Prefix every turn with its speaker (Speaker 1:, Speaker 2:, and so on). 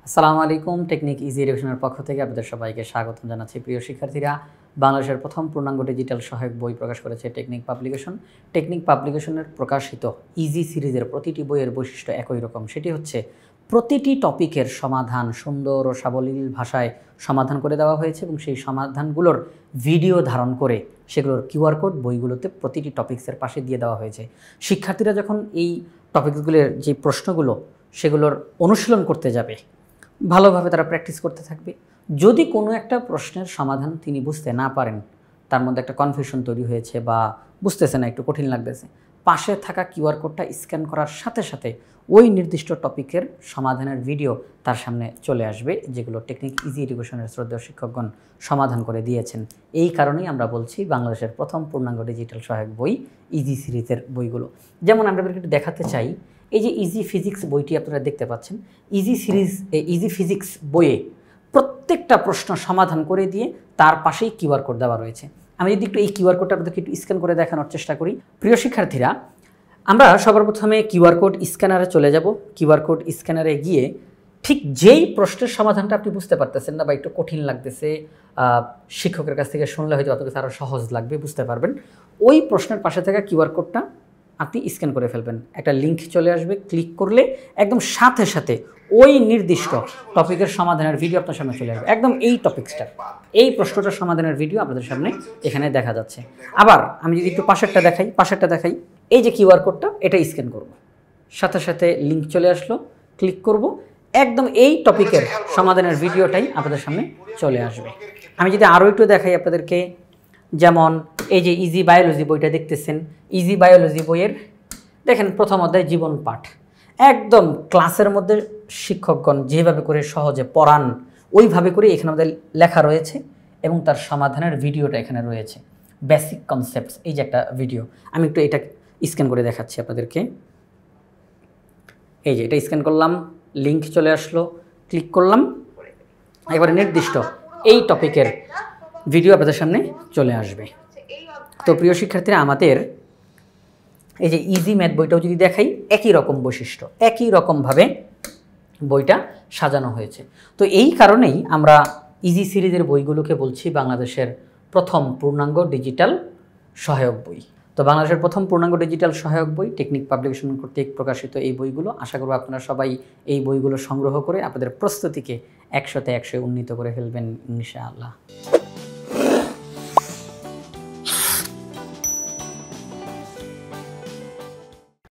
Speaker 1: আসসালামু আলাইকুম। Technique easy এডুকেশনের পক্ষ থেকে আপনাদের সবাইকে স্বাগতম জানাচ্ছি। প্রিয় শিক্ষার্থীরা, বাংলাদেশের প্রথম পূর্ণাঙ্গ ডিজিটাল সহায়ক বই প্রকাশ করেছে টেকনিক পাবলিকেশন। টেকনিক পাবলিকেশনের প্রকাশিত ইজি সিরিজের প্রতিটি বইয়ের বৈশিষ্ট্য একই রকম, সেটি হচ্ছে প্রতিটি টপিকের সমাধান সুন্দর ও সাবলীল ভাষায় সমাধান করে দেওয়া হয়েছে এবং সেই সমাধানগুলোর ভিডিও ধারণ করে সেগুলোর কিউআর কোড বইগুলোতে প্রতিটি টপিক্সের পাশে দিয়ে দেওয়া হয়েছে। শিক্ষার্থীরা যখন এই টপিকসগুলোর যে প্রশ্নগুলো সেগুলোর অনুশীলন করতে যাবে, ভালোভাবে তারা প্র্যাকটিস করতে থাকবে। যদি কোনো একটা প্রশ্নের সমাধান তিনি বুঝতে না পারেন, তার মধ্যে একটা কনফিউশন তৈরি হয়েছে বা বুঝতেছে না, একটু কঠিন লাগতেছে, পাশে থাকা কিউআর কোডটা স্ক্যান করার সাথে সাথে ওই নির্দিষ্ট টপিকের সমাধানের ভিডিও তার সামনে চলে আসবে, যেগুলো টেকনিক ইজি এডুকেশনের শ্রদ্ধেয় শিক্ষকগণ সমাধান করে দিয়েছেন। এই কারণেই আমরা বলছি বাংলাদেশের প্রথম পূর্ণাঙ্গ ডিজিটাল সহায়ক বই ইজি সিরিজের বইগুলো। যেমন আমরা একটু দেখাতে চাই, এই যে ইজি ফিজিক্স বইটি আপনারা দেখতে পাচ্ছেন, ইজি সিরিজ ইজি ফিজিক্স বইয়ে প্রত্যেকটা প্রশ্ন সমাধান করে দিয়ে তার পাশেই কিউআর কোড দেওয়া রয়েছে। আমি যদি একটু এই কিউআর কোডটা আপনাদেরকে একটু স্ক্যান করে দেখানোর চেষ্টা করি। প্রিয় শিক্ষার্থীরা, আমরা সবার প্রথমে কিউআর কোড স্ক্যানারে চলে যাব। কিউআর কোড স্ক্যানারে গিয়ে ঠিক যেই প্রশ্নের সমাধানটা আপনি বুঝতে পারতেছেন না বা একটু কঠিন লাগতেছে, শিক্ষকের কাছ থেকে শুনলে হয়তো অত কিছু আরও সহজ লাগবে, বুঝতে পারবেন, ওই প্রশ্নের পাশে থাকা কিউআর কোডটা আপনি স্ক্যান করে ফেলবেন। একটা লিঙ্ক চলে আসবে, ক্লিক করলে একদম সাথে সাথে ওই নির্দিষ্ট টপিকের সমাধানের ভিডিও আপনার সামনে চলে আসবে। একদম এই টপিক্সটা, এই প্রশ্নটার সমাধানের ভিডিও আপনাদের সামনে এখানে দেখা যাচ্ছে। আবার আমি যদি একটু পাশেরটা দেখাই, এই যে কিউআর কোডটা, এটা স্ক্যান করব, সাথে সাথে লিঙ্ক চলে আসলো, ক্লিক করব, একদম এই টপিকের সমাধানের ভিডিওটাই আপনাদের সামনে চলে আসবে। আমি যদি আরও একটু দেখাই আপনাদেরকে, যেমন এই যে ইজি বায়োলজি বইটা দেখতেছেন, ইজি বায়োলজি বইয়ের দেখেন প্রথম অধ্যায় জীবন পাঠ, একদম ক্লাসের মধ্যে শিক্ষকগণ যেভাবে করে সহজে পড়ান ওইভাবে করে এখানে আমাদের লেখা রয়েছে এবং তার সমাধানের ভিডিওটা এখানে রয়েছে। বেসিক কনসেপ্টস, এই যে একটা ভিডিও, আমি একটু এটা স্ক্যান করে দেখাচ্ছি আপনাদেরকে। এই যে এটা স্ক্যান করলাম, লিঙ্ক চলে আসলো, ক্লিক করলাম, এবারে নির্দিষ্ট এই টপিকের ভিডিও আপনাদের সামনে চলে আসবে। তো প্রিয় শিক্ষার্থীরা, আমাদের এই যে ইজি ম্যাথ বইটাও যদি দেখাই, একই রকম বৈশিষ্ট্য, একই রকমভাবে বইটা সাজানো হয়েছে। তো এই কারণেই আমরা ইজি সিরিজের বইগুলোকে বলছি বাংলাদেশের প্রথম পূর্ণাঙ্গ ডিজিটাল সহায়ক বই। তো বাংলাদেশের প্রথম পূর্ণাঙ্গ ডিজিটাল সহায়ক বই টেকনিক পাবলিকেশন কর্তৃক প্রকাশিত এই বইগুলো, আশা করব আপনারা সবাই এই বইগুলো সংগ্রহ করে আপনাদের প্রস্তুতিকে 100-তে 100 উন্নীত করে ফেলবেন ইনশাআল্লাহ।